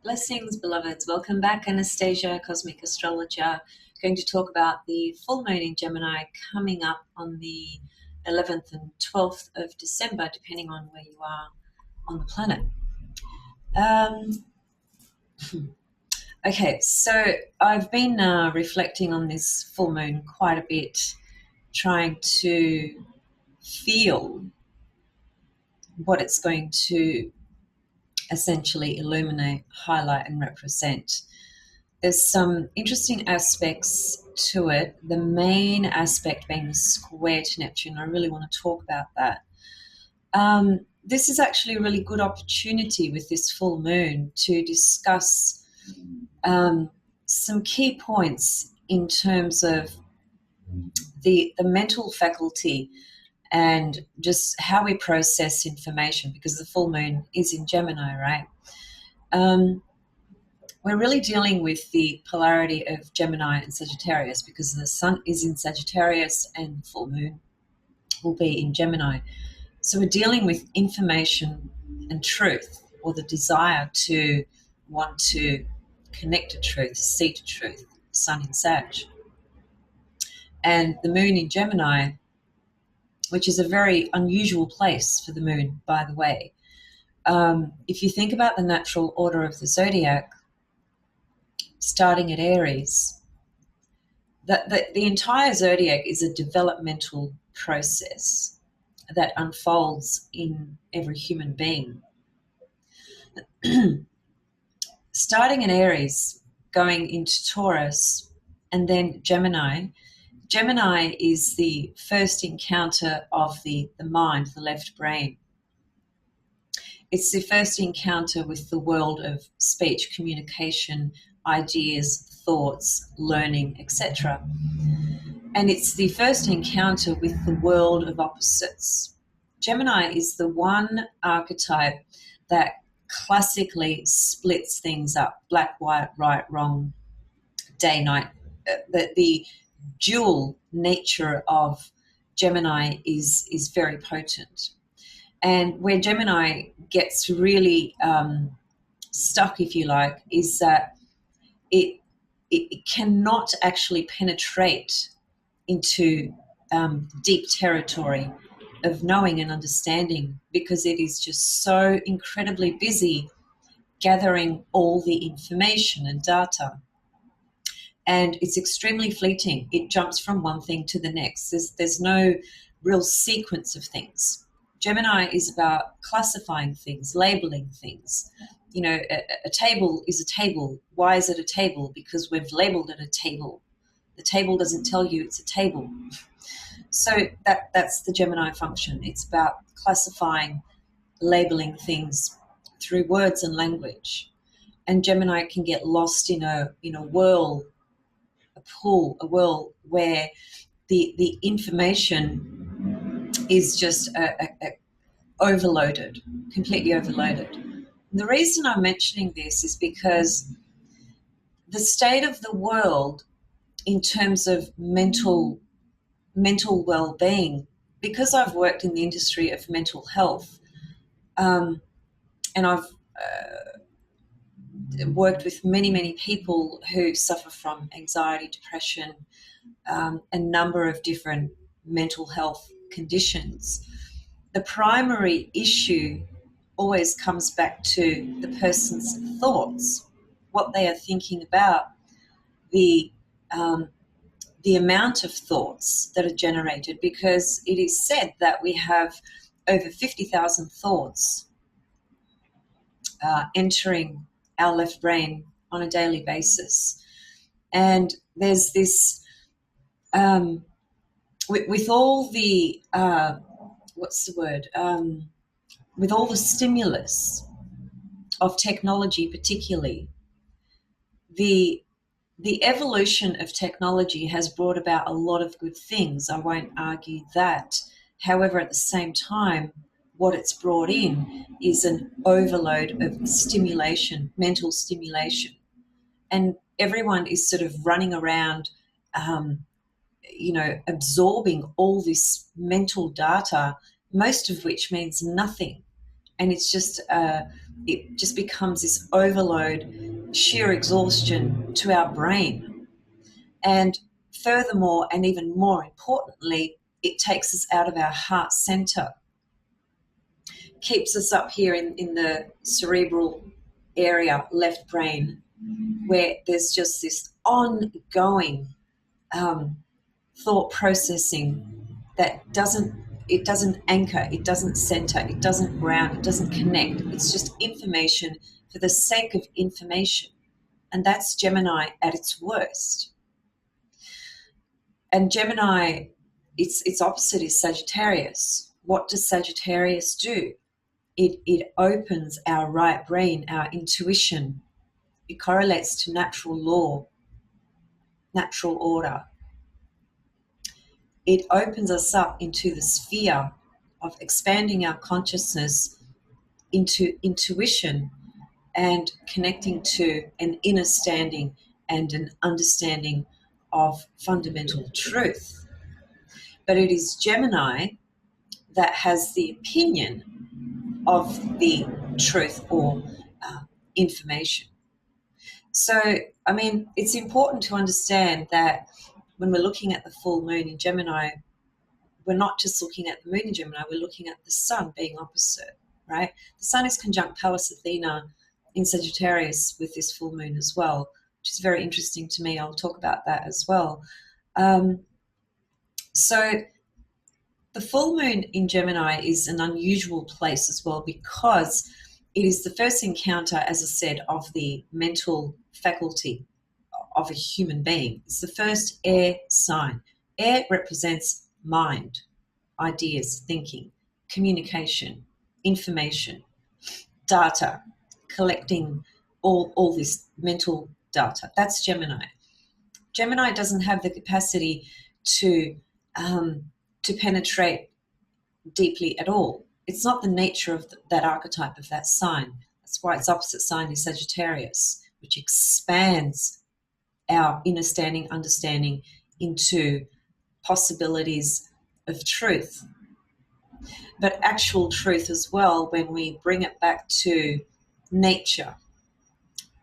Blessings, beloveds. Welcome back, Anastasia, Cosmic Astrologer. Going to talk about the full moon in Gemini coming up on the 11th and 12th of December, depending on where you are on the planet. Okay, so I've been reflecting on this full moon quite a bit, trying to feel what it's going to essentially illuminate, highlight, and represent. There's some interesting aspects to it. The main aspect being the square to Neptune. I really want to talk about that. This is actually a really good opportunity with this full moon to discuss some key points in terms of the mental faculty and just how we process information, because the full moon is in Gemini, right? We're really dealing with the polarity of Gemini and Sagittarius, because the sun is in Sagittarius and the full moon will be in Gemini. So we're dealing with information and truth, or the desire to want to connect to truth, see to truth, sun in Sag. And the moon in Gemini, which is a very unusual place for the moon, by the way. If you think about the natural order of the zodiac, starting at Aries, the entire zodiac is a developmental process that unfolds in every human being. Starting in Aries, going into Taurus, and then Gemini. Gemini is the first encounter of the mind, the left brain. It's the first encounter with the world of speech, communication, ideas, thoughts, learning, etc. And it's the first encounter with the world of opposites. Gemini is the one archetype that classically splits things up: black, white, right, wrong, day, night. The dual nature of Gemini is very potent. And where Gemini gets really stuck, if you like, is that it cannot actually penetrate into deep territory of knowing and understanding, because it is just so incredibly busy gathering all the information and data. And it's extremely fleeting. It jumps from one thing to the next. There's no real sequence of things. Gemini is about classifying things, labeling things. You know, a table is a table. Why is it a table? Because we've labeled it a table. The table doesn't tell you it's a table. So that's the Gemini function. It's about classifying, labeling things through words and language. And Gemini can get lost in a whirl, a pool, a whirl where the information is just overloaded, completely overloaded. The reason I'm mentioning this is because the state of the world in terms of mental well-being, because I've worked in the industry of mental health, and I've worked with many people who suffer from anxiety, depression, a number of different mental health conditions. The primary issue always comes back to the person's thoughts, what they are thinking about, the amount of thoughts that are generated, because it is said that we have over 50,000 thoughts entering our left brain on a daily basis. And there's this, with all the, with all the stimulus of technology particularly, the evolution of technology has brought about a lot of good things. I won't argue that. However, at the same time, what it's brought in is an overload of stimulation, mental stimulation. And everyone is sort of running around, absorbing all this mental data, most of which means nothing. And it's just it just becomes this overload, sheer exhaustion to our brain. And furthermore, and even more importantly, it takes us out of our heart center, keeps us up here in the cerebral area, left brain, where there's just this ongoing thought processing that doesn't anchor, it doesn't center, it doesn't ground, it doesn't connect. It's just information for the sake of information. And that's Gemini at its worst. And Gemini, its opposite is Sagittarius. What does Sagittarius do? It opens our right brain, our intuition. It correlates to natural law, natural order. It opens us up into the sphere of expanding our consciousness into intuition and connecting to an inner standing and an understanding of fundamental truth. But it is Gemini that has the opinion of the truth or information. So, I mean, it's important to understand that when we're looking at the full moon in Gemini, we're not just looking at the moon in Gemini, we're looking at the sun being opposite, right? The sun is conjunct Pallas Athena in Sagittarius with this full moon as well, which is very interesting to me. I'll talk about that as well. So the full moon in Gemini is an unusual place as well, because it is the first encounter, as I said, of the mental faculty of a human being. It's the first air sign. Air represents mind, ideas, thinking, communication, information, data, collecting all this mental data. That's Gemini. Gemini doesn't have the capacity to penetrate deeply at all. It's not the nature of that archetype of that sign. That's why its opposite sign is Sagittarius, which expands our understanding into possibilities of truth, but actual truth as well when we bring it back to nature.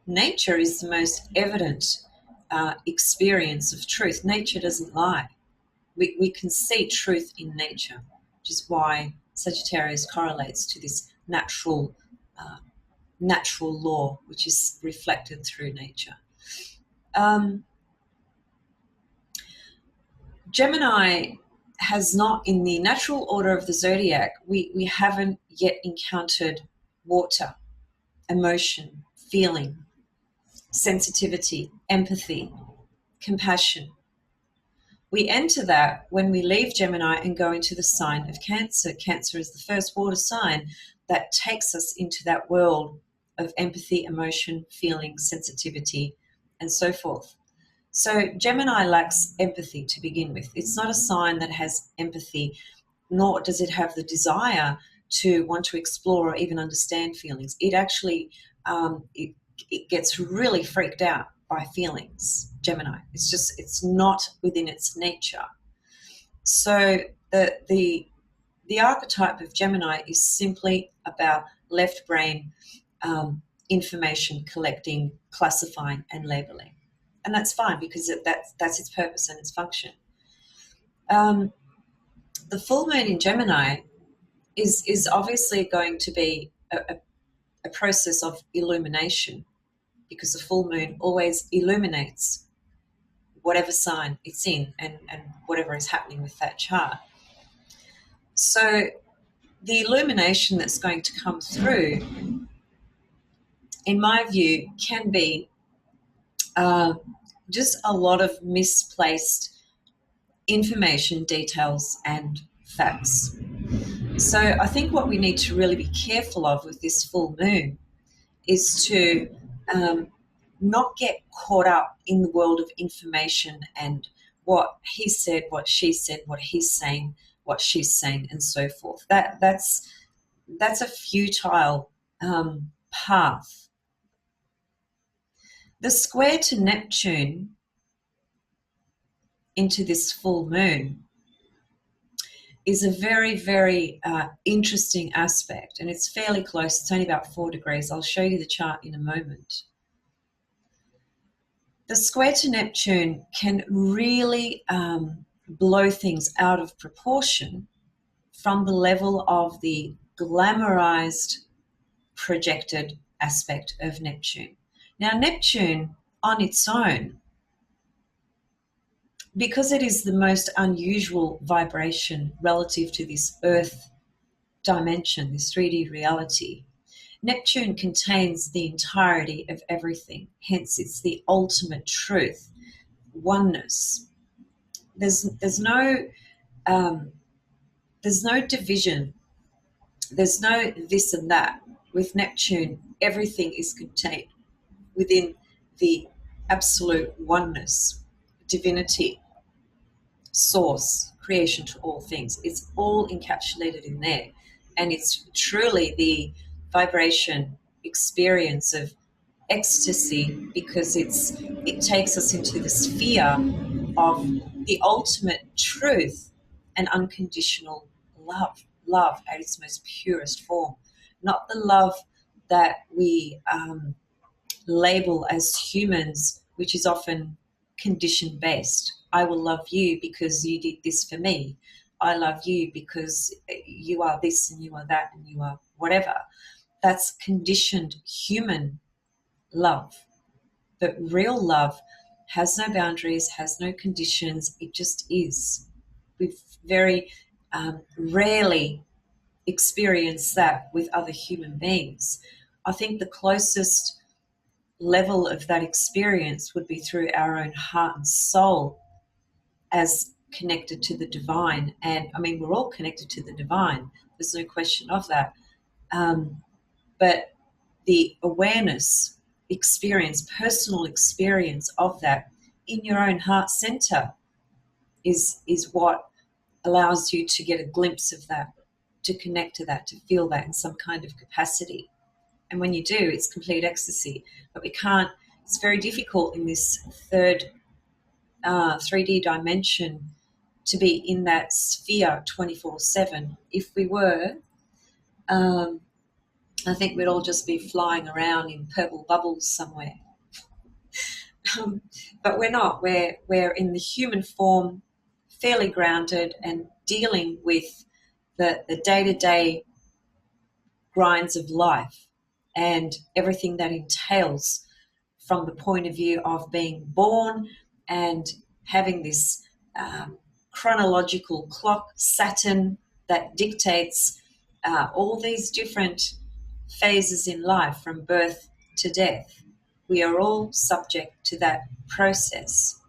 Nature is the most evident experience of truth. Nature doesn't lie. We can see truth in nature, which is why Sagittarius correlates to this natural law, which is reflected through nature. Gemini has not, in the natural order of the zodiac, we haven't yet encountered water, emotion, feeling, sensitivity, empathy, compassion. We enter that when we leave Gemini and go into the sign of Cancer. Cancer is the first water sign that takes us into that world of empathy, emotion, feeling, sensitivity, and so forth. So Gemini lacks empathy to begin with. It's not a sign that has empathy, nor does it have the desire to want to explore or even understand feelings. It actually, it gets really freaked out by feelings, Gemini. It's not within its nature. So the archetype of Gemini is simply about left brain information collecting, classifying, and labeling. And that's fine, because that's its purpose and its function. The full moon in Gemini is obviously going to be a process of illumination, because the full moon always illuminates whatever sign it's in and whatever is happening with that chart. So the illumination that's going to come through, in my view, can be just a lot of misplaced information, details, and facts. So I think what we need to really be careful of with this full moon is to not get caught up in the world of information and what he said, what she said, what he's saying, what she's saying, and so forth. That's a futile path. The square to Neptune into this full moon is a very, very interesting aspect, and it's fairly close. It's only about 4 degrees. I'll show you the chart in a moment. The square to Neptune can really blow things out of proportion from the level of the glamorized projected aspect of Neptune. Now, Neptune on its own, because it is the most unusual vibration relative to this Earth dimension, this 3D reality, Neptune contains the entirety of everything. Hence, it's the ultimate truth, oneness. There's no division. There's no this and that. With Neptune, everything is contained within the absolute oneness, divinity, source, creation to all things. It's all encapsulated in there. And it's truly the vibration experience of ecstasy, because it takes us into the sphere of the ultimate truth and unconditional love at its most purest form. Not the love that we label as humans, which is often condition based. I will love you because you did this for me. I love you because you are this and you are that and you are whatever. That's conditioned human love. But real love has no boundaries, has no conditions. It just is. We've very rarely experienced that with other human beings. I think the closest level of that experience would be through our own heart and soul as connected to the divine. And I mean, we're all connected to the divine. There's no question of that. But the awareness, experience, personal experience of that in your own heart center is what allows you to get a glimpse of that, to connect to that, to feel that in some kind of capacity. And when you do, it's complete ecstasy. But we can't, it's very difficult in this third 3D dimension to be in that sphere 24/7. If we were, I think we'd all just be flying around in purple bubbles somewhere. But we're not. We're in the human form, fairly grounded and dealing with the day-to-day grinds of life and everything that entails from the point of view of being born and having this chronological clock, Saturn, that dictates all these different phases in life from birth to death. We are all subject to that process.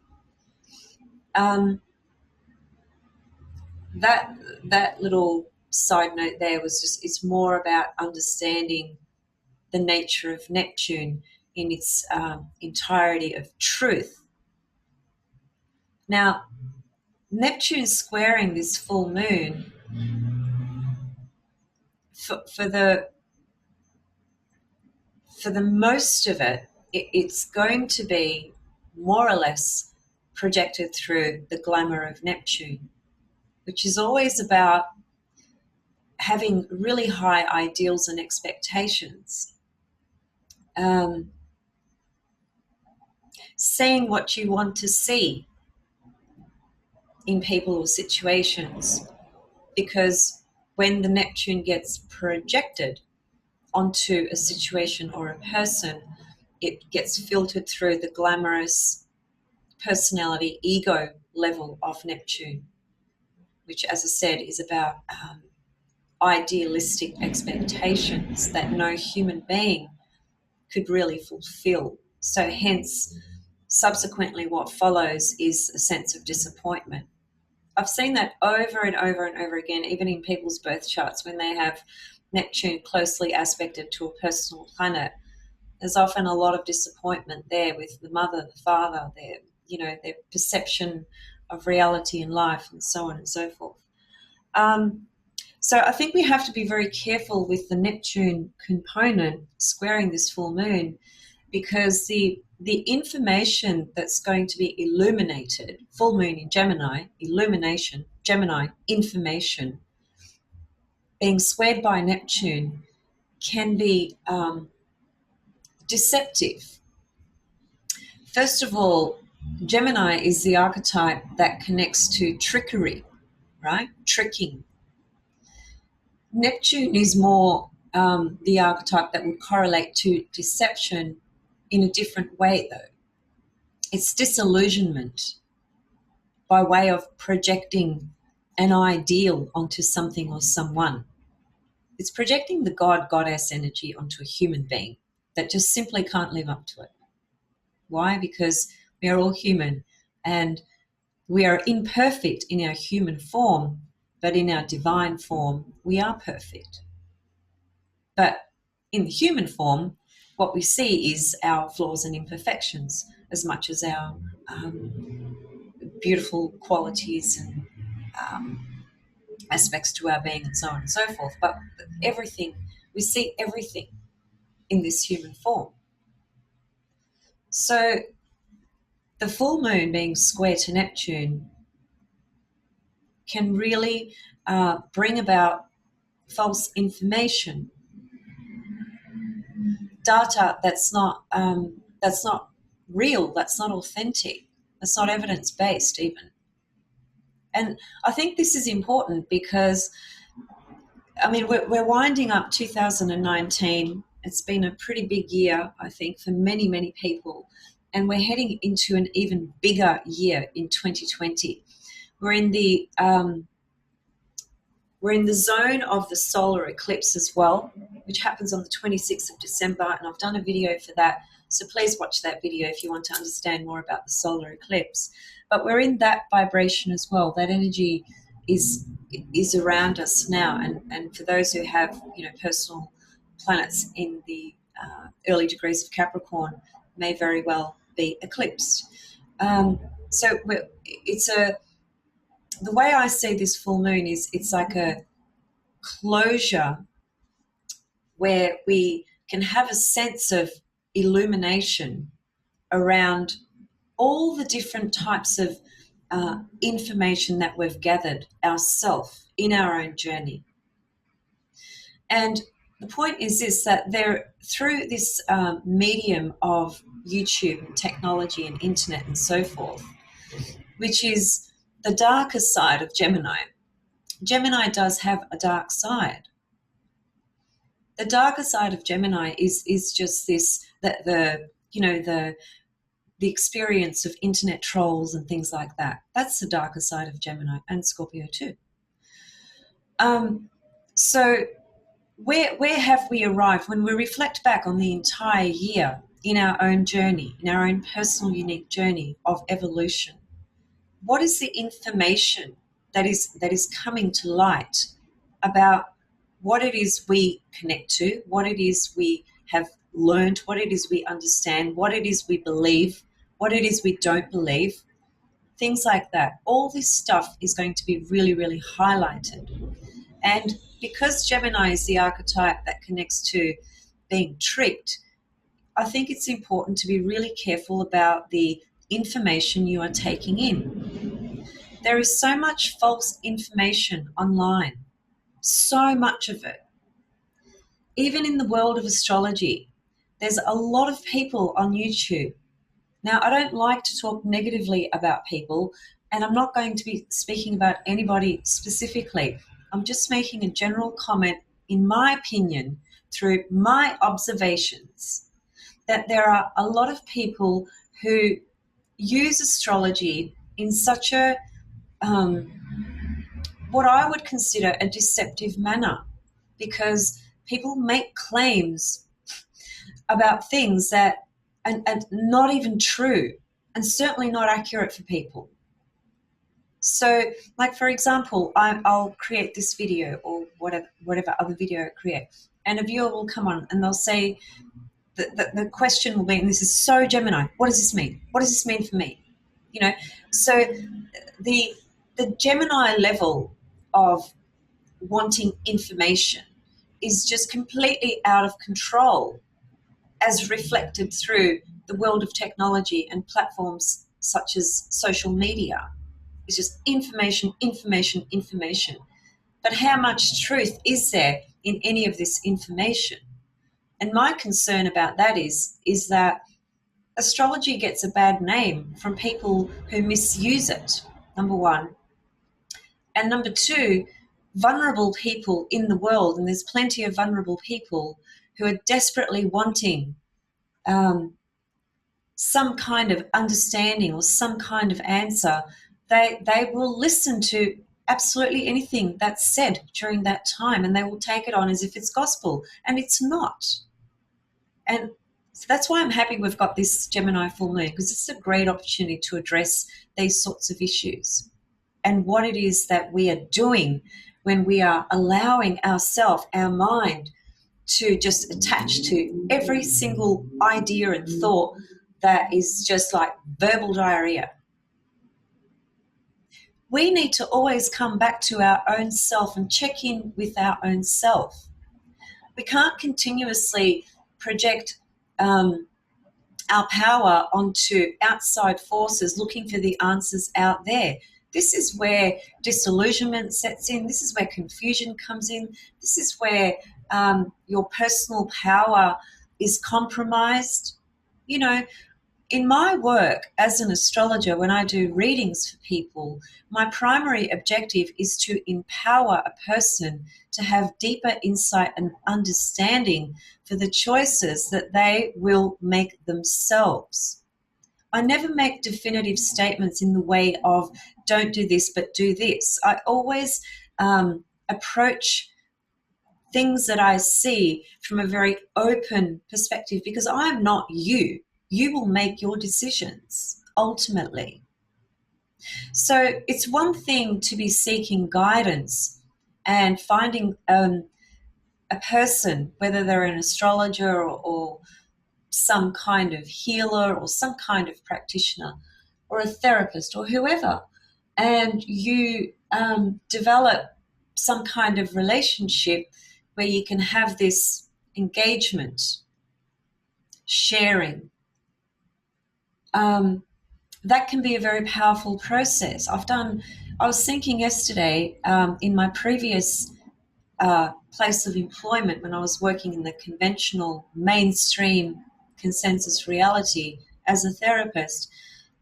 That little side note there was just, it's more about understanding the nature of Neptune in its entirety of truth. Now, Neptune squaring this full moon, for the most of it, it's going to be more or less projected through the glamour of Neptune, which is always about having really high ideals and expectations. Seeing what you want to see in people or situations, because when the Neptune gets projected onto a situation or a person, it gets filtered through the glamorous personality, ego level of Neptune, which, as I said, is about idealistic expectations that no human being could really fulfill. So hence, subsequently, what follows is a sense of disappointment. I've seen that over and over and over again, even in people's birth charts, when they have Neptune closely aspected to a personal planet. There's often a lot of disappointment there with the mother, the father, their perception of reality and life, and so on and so forth. So I think we have to be very careful with the Neptune component squaring this full moon, because the the information that's going to be illuminated, full moon in Gemini, illumination, Gemini, information, being squared by Neptune can be deceptive. First of all, Gemini is the archetype that connects to trickery, right? Tricking. Neptune is more the archetype that would correlate to deception in a different way, though. It's disillusionment by way of projecting an ideal onto something or someone. It's projecting the god, goddess energy onto a human being that just simply can't live up to it. Why? Because we are all human and we are imperfect in our human form, but in our divine form, we are perfect. But in the human form, what we see is our flaws and imperfections as much as our beautiful qualities and aspects to our being and so on and so forth. But everything, we see everything in this human form. So the full moon being square to Neptune can really bring about false information, data that's not real, that's not authentic, that's not evidence-based even. And I think this is important because, I mean, we're winding up 2019. It's been a pretty big year, I think, for many, many people. And we're heading into an even bigger year in 2020. We're in the zone of the solar eclipse as well, which happens on the 26th of December. And I've done a video for that. So please watch that video if you want to understand more about the solar eclipse. But we're in that vibration as well. That energy is around us now. And for those who have, personal planets in the early degrees of Capricorn, may very well be eclipsed. So the way I see this full moon is it's like a closure where we can have a sense of illumination around all the different types of information that we've gathered ourselves in our own journey. And the point is this, that through this medium of YouTube and technology and internet and so forth, which is the darker side of Gemini. Gemini does have a dark side. The darker side of Gemini is just this, the experience of internet trolls and things like that. That's the darker side of Gemini, and Scorpio too. So where have we arrived when we reflect back on the entire year in our own journey, in our own personal unique journey of evolution? What is the information that is coming to light about what it is we connect to, what it is we have learned, what it is we understand, what it is we believe, what it is we don't believe, things like that. All this stuff is going to be really, really highlighted. And because Gemini is the archetype that connects to being tricked, I think it's important to be really careful about the information you are taking in. There is so much false information online, so much of it. Even in the world of astrology, there's a lot of people on YouTube. Now, I don't like to talk negatively about people, and I'm not going to be speaking about anybody specifically. I'm just making a general comment, in my opinion, through my observations, that there are a lot of people who use astrology in such a what I would consider a deceptive manner, because people make claims about things that and not even true, and certainly not accurate for people. So, like, for example, I'll create this video or whatever other video I create, and a viewer will come on and they'll say, the question will be, and this is so Gemini, what does this mean? What does this mean for me? So the Gemini level of wanting information is just completely out of control, as reflected through the world of technology and platforms such as social media. It's just information, information, information. But how much truth is there in any of this information? And my concern about that is that astrology gets a bad name from people who misuse it, number one. And number two, vulnerable people in the world, and there's plenty of vulnerable people who are desperately wanting some kind of understanding or some kind of answer. They will listen to absolutely anything that's said during that time, and they will take it on as if it's gospel, and it's not. And so that's why I'm happy we've got this Gemini full moon, because it's a great opportunity to address these sorts of issues and what it is that we are doing when we are allowing ourselves, our mind, to just attach to every single idea and thought that is just like verbal diarrhea. We need to always come back to our own self and check in with our own self. We can't continuously project our power onto outside forces looking for the answers out there. This is where disillusionment sets in. This is where confusion comes in. This is where your personal power is compromised. You know, in my work as an astrologer, when I do readings for people, my primary objective is to empower a person to have deeper insight and understanding for the choices that they will make themselves. I never make definitive statements in the way of don't do this, but do this. I always approach things that I see from a very open perspective, because I am not you. You will make your decisions ultimately. So it's one thing to be seeking guidance and finding a person, whether they're an astrologer or some kind of healer or some kind of practitioner or a therapist or whoever, and you develop some kind of relationship where you can have this engagement, sharing. That can be a very powerful process. I was thinking yesterday in my previous place of employment, when I was working in the conventional mainstream consensus reality as a therapist,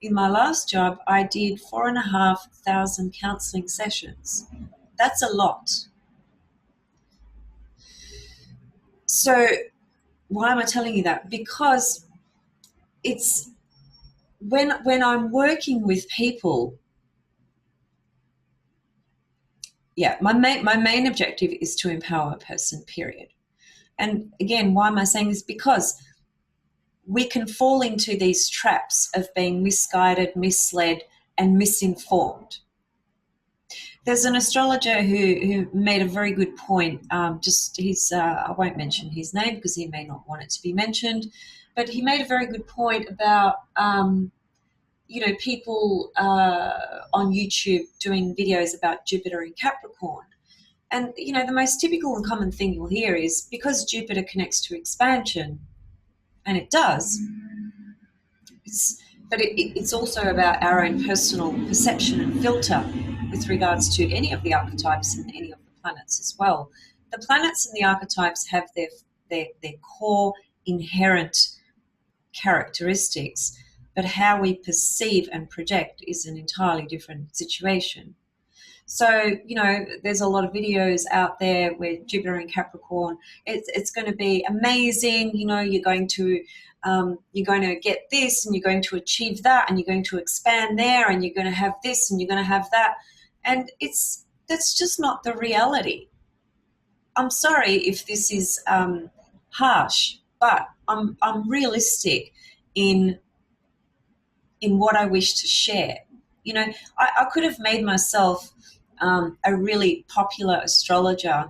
in my last job, I did 4,500 counseling sessions. That's a lot. So why am I telling you that? Because it's when I'm working with people, my main objective is to empower a person, period. And again, why am I saying this? Because we can fall into these traps of being misguided, misled, and misinformed. There's an astrologer who made a very good point. I won't mention his name because he may not want it to be mentioned, but he made a very good point about people on YouTube doing videos about Jupiter in Capricorn. And, the most typical and common thing you'll hear is because Jupiter connects to expansion, and it does, but it's also about our own personal perception and filter with regards to any of the archetypes and any of the planets as well. The planets and the archetypes have their core inherent characteristics, but how we perceive and project is an entirely different situation. So, there's a lot of videos out there where Jupiter in Capricorn, it's going to be amazing. You're going to get this, and you're going to achieve that, and you're going to expand there, and you're going to have this, and you're going to have that. And that's just not the reality. I'm sorry if this is harsh, but I'm realistic in what I wish to share. I could have made myself a really popular astrologer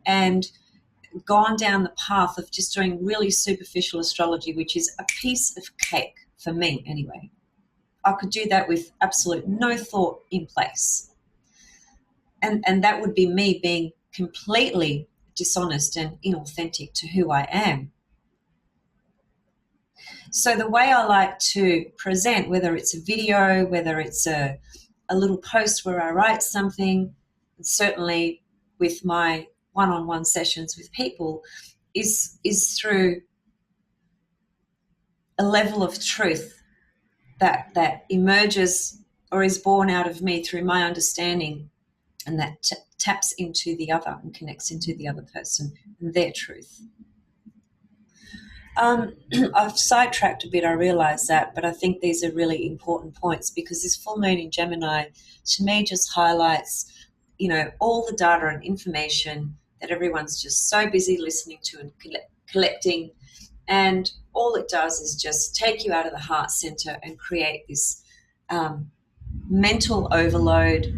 and gone down the path of just doing really superficial astrology, which is a piece of cake for me anyway. I could do that with absolute no thought in place. And that would be me being completely dishonest and inauthentic to who I am. So the way I like to present, whether it's a video, whether it's a little post where I write something, and certainly with my one-on-one sessions with people, is through a level of truth that emerges or is born out of me through my understanding, and that taps into the other and connects into the other person and their truth. I've sidetracked a bit, I realise that, but I think these are really important points, because this full moon in Gemini, to me, just highlights, all the data and information that everyone's just so busy listening to and collecting, and all it does is just take you out of the heart center and create this mental overload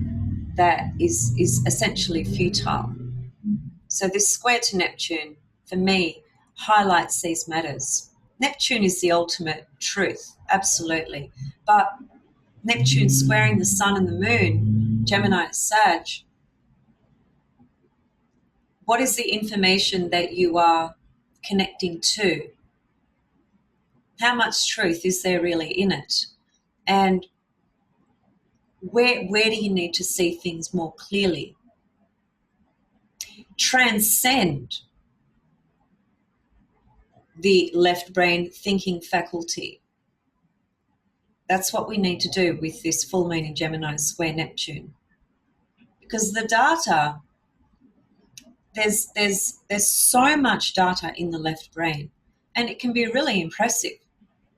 that is essentially futile. So this square to Neptune, for me, highlights these matters. Neptune is the ultimate truth, absolutely. But Neptune squaring the sun and the moon, Gemini, Sag, what is the information that you are connecting to? How much truth is there really in it? And where do you need to see things more clearly? Transcend the left brain thinking faculty. That's what we need to do with this full moon in Gemini square Neptune. Because the data, there's so much data in the left brain, and it can be really impressive.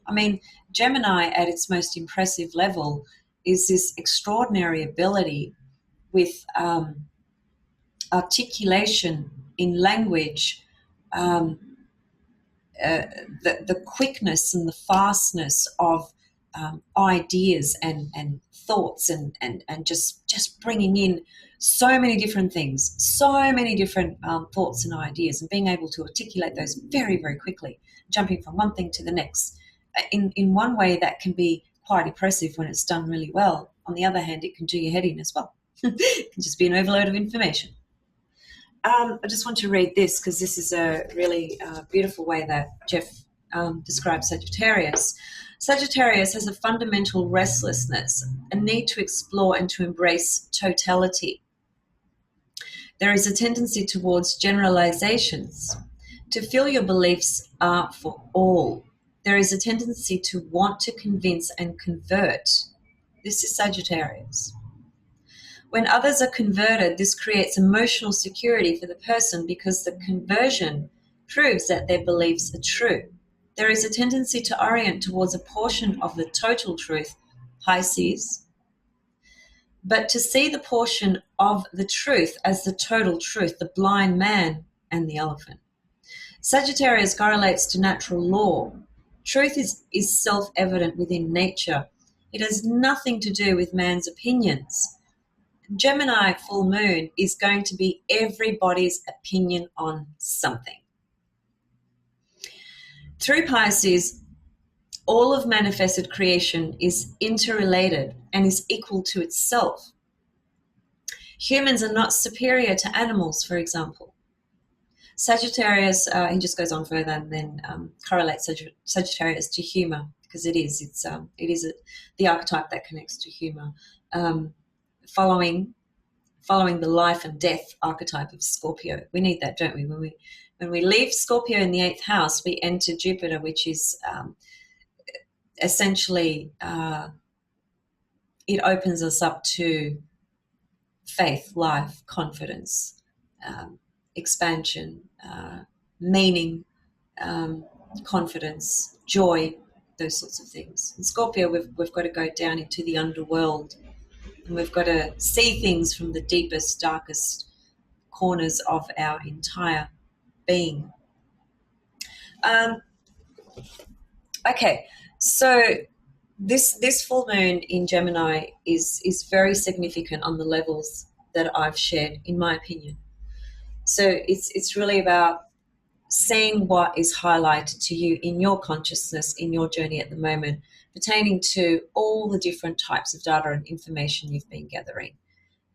I mean, Gemini at its most impressive level is this extraordinary ability with articulation in language, the quickness and the fastness of ideas and thoughts and just bringing in so many different things, so many different thoughts and ideas, and being able to articulate those very, very quickly, jumping from one thing to the next. In one way, that can be quite impressive when it's done really well. On the other hand, it can do your head in as well. It can just be an overload of information. I just want to read this, because this is a really beautiful way that Jeff describes Sagittarius. Sagittarius has a fundamental restlessness, a need to explore and to embrace totality. There is a tendency towards generalizations, to feel your beliefs are for all. There is a tendency to want to convince and convert. This is Sagittarius. When others are converted, this creates emotional security for the person, because the conversion proves that their beliefs are true. There is a tendency to orient towards a portion of the total truth, Pisces, but to see the portion of the truth as the total truth, the blind man and the elephant. Sagittarius correlates to natural law. Truth is self-evident within nature. It has nothing to do with man's opinions. Gemini full moon is going to be everybody's opinion on something. Through Pisces, all of manifested creation is interrelated and is equal to itself. Humans are not superior to animals, for example. Sagittarius, he just goes on further and then correlates Sagittarius to humor, because it is the archetype that connects to humor. Following the life and death archetype of Scorpio. We need that, don't we? When we leave Scorpio in the 8th house, we enter Jupiter, which is essentially it opens us up to faith, life, confidence, expansion, meaning, confidence, joy, those sorts of things. In Scorpio, we've got to go down into the underworld, and we've got to see things from the deepest, darkest corners of our entire being. Okay, so this full moon in Gemini is very significant on the levels that I've shared, in my opinion. So it's really about seeing what is highlighted to you in your consciousness, in your journey at the moment, pertaining to all the different types of data and information you've been gathering,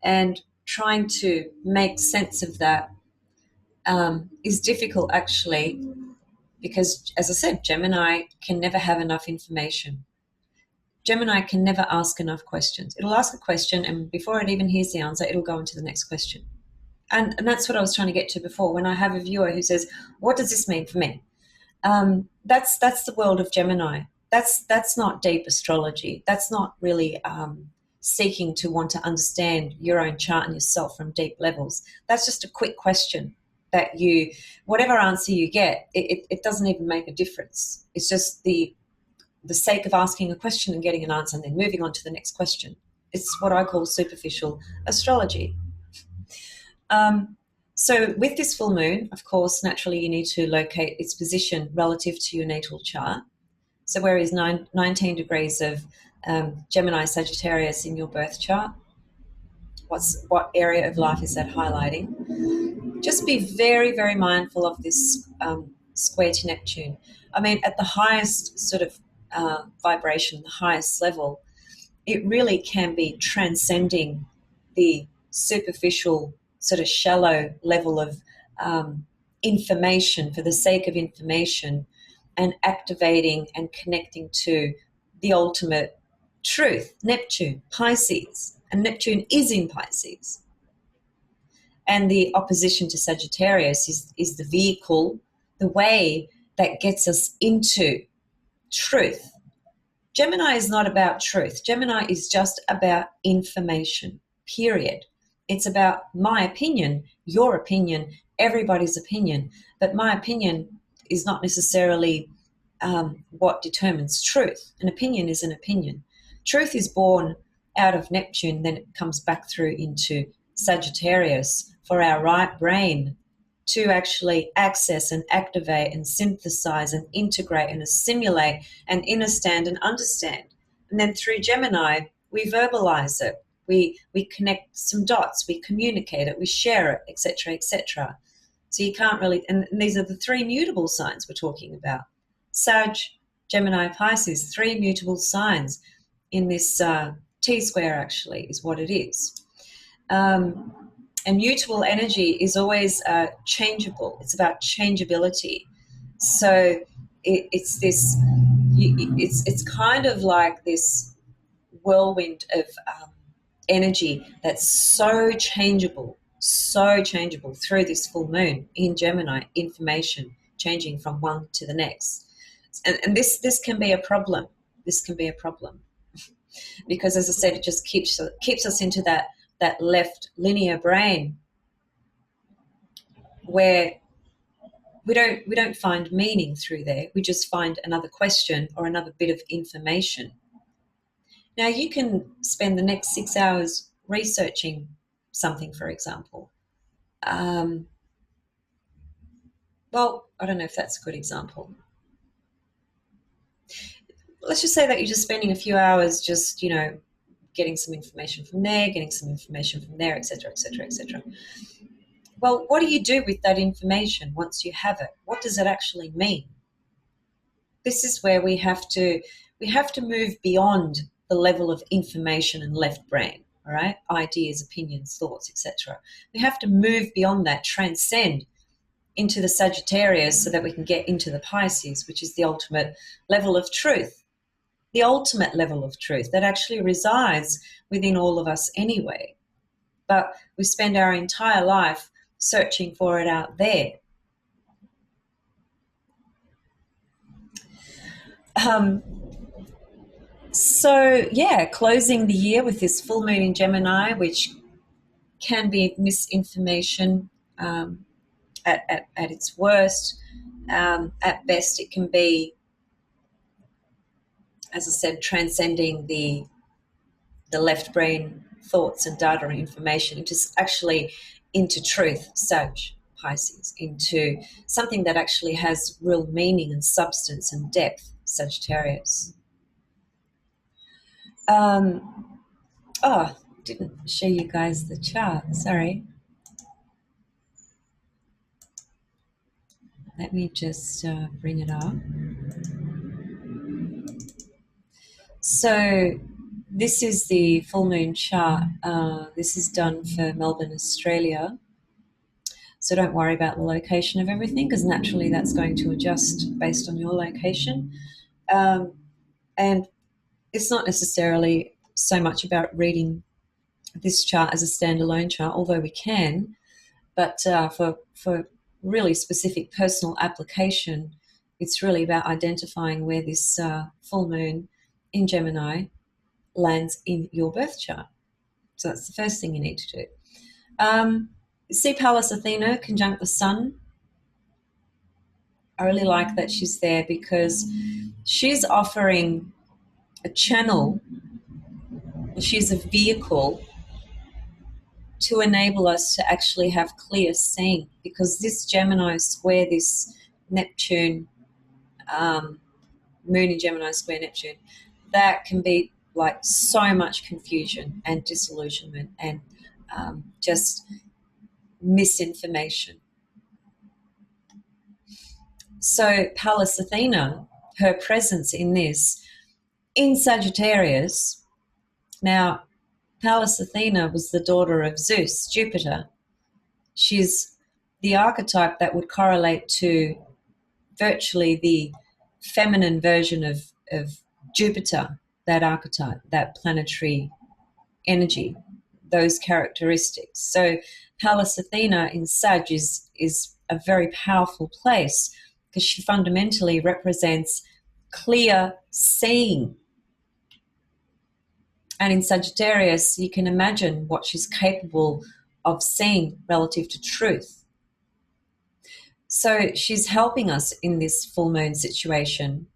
and trying to make sense of that is difficult, actually, because, as I said, Gemini can never have enough information. Gemini can never ask enough questions. It'll ask a question, and before it even hears the answer, it'll go into the next question. And that's what I was trying to get to before. When I have a viewer who says, what does this mean for me? That's the world of Gemini. That's not deep astrology. That's not really seeking to want to understand your own chart and yourself from deep levels. That's just a quick question that whatever answer you get, it doesn't even make a difference. It's just the sake of asking a question and getting an answer and then moving on to the next question. It's what I call superficial astrology. So with this full moon, of course, naturally you need to locate its position relative to your natal chart. So where is 19 degrees of Gemini Sagittarius in your birth chart? What area of life is that highlighting? Just be very, very mindful of this square to Neptune. I mean, at the highest sort of vibration, the highest level, it really can be transcending the superficial, sort of shallow level of information for the sake of information, and activating and connecting to the ultimate truth. Neptune, Pisces, and Neptune is in Pisces. And the opposition to Sagittarius is the vehicle, the way that gets us into truth. Gemini is not about truth. Gemini is just about information, period. It's about my opinion, your opinion, everybody's opinion. But my opinion is not necessarily what determines truth. An opinion is an opinion. Truth is born out of Neptune, then it comes back through into Sagittarius for our right brain to actually access and activate and synthesize and integrate and assimilate and understand and understand. And then through Gemini, we verbalize it. We connect some dots, we communicate it, we share it, etc., etc. So you can't really, and these are the three mutable signs we're talking about. Sag, Gemini, Pisces, three mutable signs in this T-square actually is what it is. And mutable energy is always changeable. It's about changeability. So it's this, it's kind of like this whirlwind of energy that's so changeable through this full moon in Gemini, information changing from one to the next. And this can be a problem. This can be a problem because, as I said, it just keeps us into that left linear brain where we don't find meaning through there. We just find another question or another bit of information. Now you can spend the next 6 hours researching something, for example. Well, I don't know if that's a good example. Let's just say that you're just spending a few hours just, getting some information from there, getting some information from there, etc., etc., etc. Well, what do you do with that information once you have it? What does it actually mean? This is where we have to move beyond the level of information and left brain, all right? Ideas, opinions, thoughts, etc. We have to move beyond that, transcend into the Sagittarius so that we can get into the Pisces, which is the ultimate level of truth. The ultimate level of truth that actually resides within all of us anyway. But we spend our entire life searching for it out there. So, yeah, closing the year with this full moon in Gemini, which can be misinformation at its worst. At best, it can be, as I said, transcending the left brain thoughts and data and information into truth, Sag, Pisces, into something that actually has real meaning and substance and depth, Sagittarius. Didn't show you guys the chart, sorry. Let me just bring it up. So this is the full moon chart. This is done for Melbourne, Australia. So don't worry about the location of everything, because naturally that's going to adjust based on your location. And it's not necessarily so much about reading this chart as a standalone chart, although we can, but for really specific personal application, it's really about identifying where this full moon in Gemini lands in your birth chart. So that's the first thing you need to do. See Pallas Athena conjunct the sun. I really like that she's there because she's offering a channel, she's a vehicle to enable us to actually have clear seeing, because this Gemini square, this Neptune, moon in Gemini square Neptune, that can be like so much confusion and disillusionment and just misinformation. So Pallas Athena, her presence in this, in Sagittarius, now Pallas Athena was the daughter of Zeus, Jupiter. She's the archetype that would correlate to virtually the feminine version of Jupiter, that archetype, that planetary energy, those characteristics. So Pallas Athena in Sag is a very powerful place because she fundamentally represents clear seeing. And in Sagittarius, you can imagine what she's capable of seeing relative to truth. So she's helping us in this full moon situation,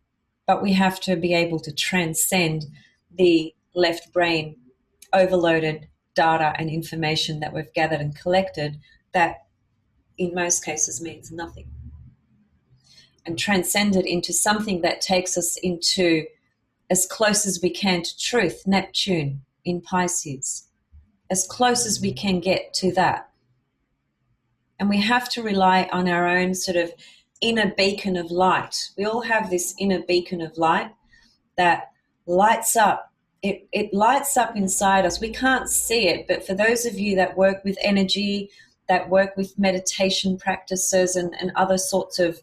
but we have to be able to transcend the left brain overloaded data and information that we've gathered and collected that in most cases means nothing, and transcend it into something that takes us into as close as we can to truth, Neptune in Pisces, as close as we can get to that. And we have to rely on our own sort of inner beacon of light. We all have this inner beacon of light that lights up. It lights up inside us. We can't see it, but for those of you that work with energy, that work with meditation practices and other sorts of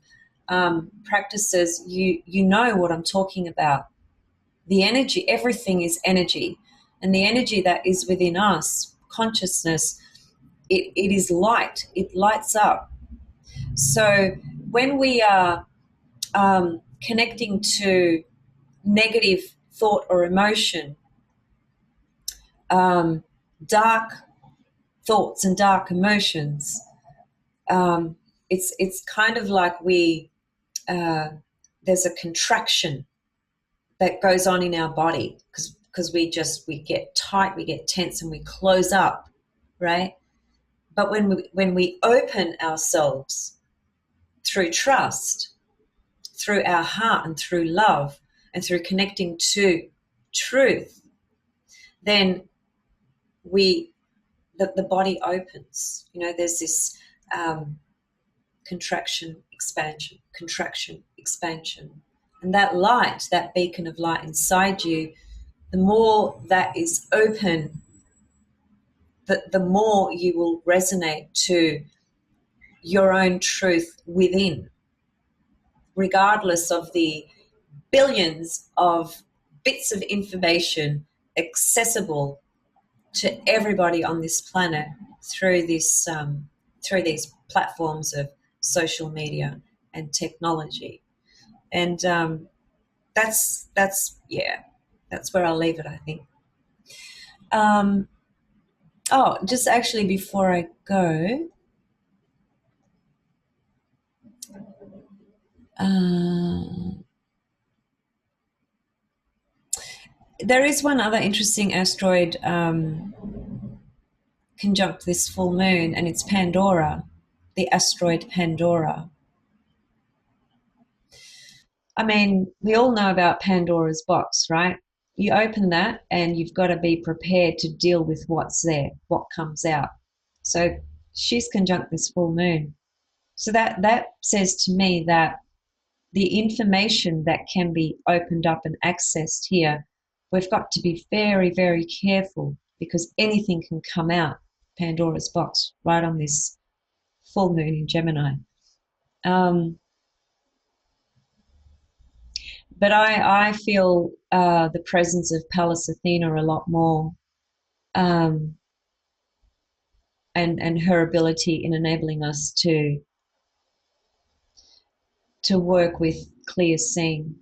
practices, you know what I'm talking about. The energy, everything is energy. And the energy that is within us, consciousness, it is light. It lights up. So when we are connecting to negative thought or emotion, dark thoughts and dark emotions, it's kind of like there's a contraction that goes on in our body because we get tight, we get tense, and we close up, right? But when we open ourselves through trust, through our heart and through love and through connecting to truth, then the body opens. You know, there's this contraction, expansion, and that light, that beacon of light inside you, the more that is open, the more you will resonate to your own truth within, regardless of the billions of bits of information accessible to everybody on this planet through this through these platforms of social media and technology. And that's where I'll leave it, I think. Just actually before I go, there is one other interesting asteroid conjunct this full moon, and it's Pandora, the asteroid Pandora. I mean, we all know about Pandora's box, right? You open that and you've got to be prepared to deal with what's there, what comes out. So she's conjunct this full moon. So that says to me that the information that can be opened up and accessed here, we've got to be very, very careful, because anything can come out Pandora's box right on this full moon in Gemini. But I feel the presence of Pallas Athena a lot more, and her ability in enabling us to work with clear seeing.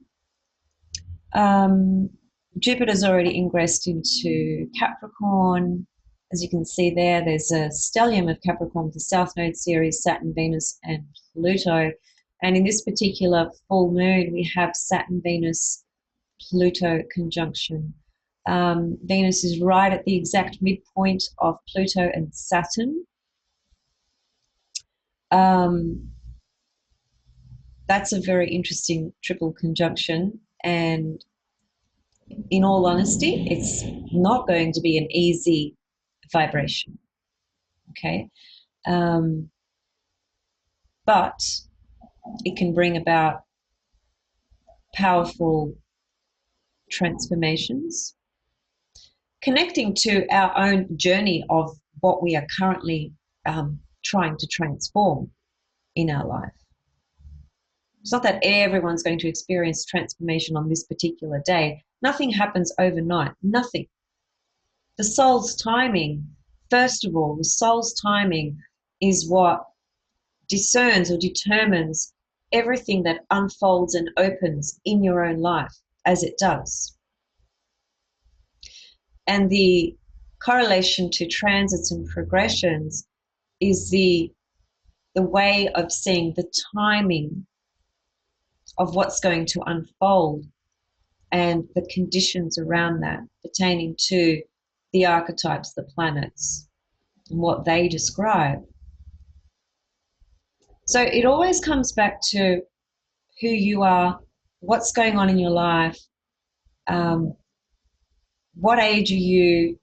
Jupiter's already ingressed into Capricorn. As you can see there, there's a stellium of Capricorn with the South Node series, Saturn, Venus, and Pluto. And in this particular full moon, we have Saturn, Venus, Pluto conjunction. Venus is right at the exact midpoint of Pluto and Saturn. That's a very interesting triple conjunction, and in all honesty, it's not going to be an easy vibration, okay? But it can bring about powerful transformations, connecting to our own journey of what we are currently trying to transform in our life. It's not that everyone's going to experience transformation on this particular day. Nothing happens overnight, nothing. The soul's timing, first of all, the soul's timing is what discerns or determines everything that unfolds and opens in your own life as it does. And the correlation to transits and progressions is the way of seeing the timing of what's going to unfold and the conditions around that pertaining to the archetypes, the planets, and what they describe. So it always comes back to who you are, what's going on in your life, what age are you,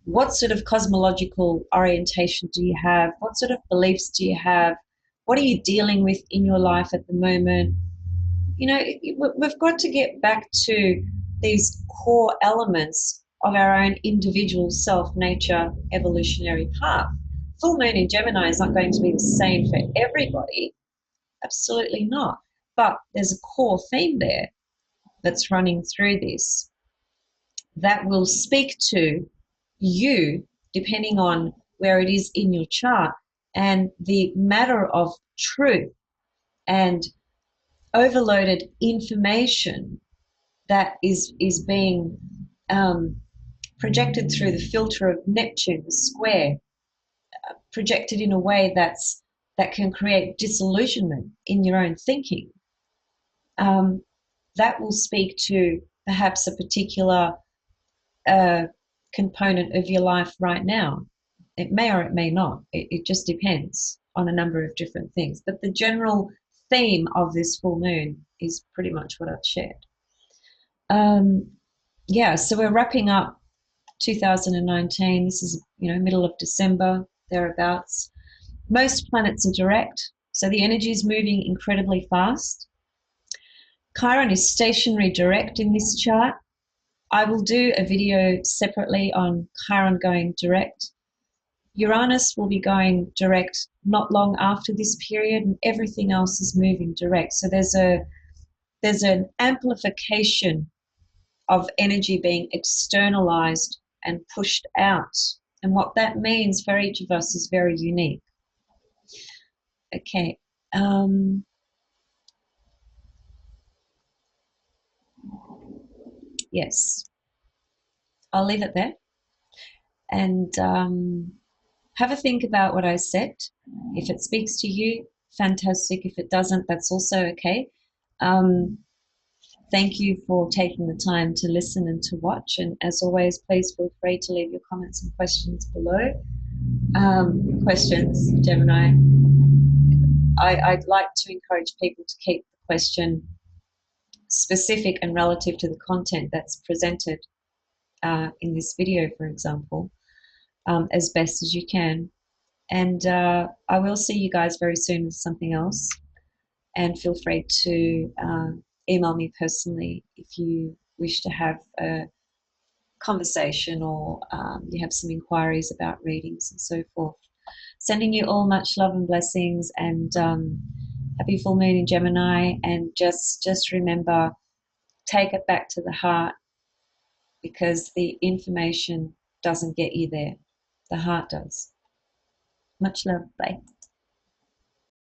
what sort of cosmological orientation do you have, what sort of beliefs do you have, what are you dealing with in your life at the moment. You know, we've got to get back to these core elements of our own individual self-nature evolutionary path. Full moon in Gemini is not going to be the same for everybody. Absolutely not. But there's a core theme there that's running through this that will speak to you depending on where it is in your chart, and the matter of truth and overloaded information that is being projected through the filter of Neptune, the square, projected in a way that can create disillusionment in your own thinking. That will speak to perhaps a particular component of your life right now. It may or it may not. It just depends on a number of different things. But the general theme of this full moon is pretty much what I've shared. Yeah, so we're wrapping up 2019. This is, middle of December, thereabouts. Most planets are direct, so the energy is moving incredibly fast. Chiron is stationary direct in this chart. I will do a video separately on Chiron going direct. Uranus will be going direct not long after this period, and everything else is moving direct. So there's an amplification of energy being externalized and pushed out. And what that means for each of us is very unique. Okay. Yes. I'll leave it there. And have a think about what I said. If it speaks to you, fantastic. If it doesn't, that's also okay. Thank you for taking the time to listen and to watch. And as always, please feel free to leave your comments and questions below. Questions, Gemini. I'd like to encourage people to keep the question specific and relative to the content that's presented in this video, for example, as best as you can. And I will see you guys very soon with something else. And feel free to email me personally if you wish to have a conversation or you have some inquiries about readings and so forth. Sending you all much love and blessings, and happy full moon in Gemini. And just remember, take it back to the heart, because the information doesn't get you there. The heart does. Much love. Bye.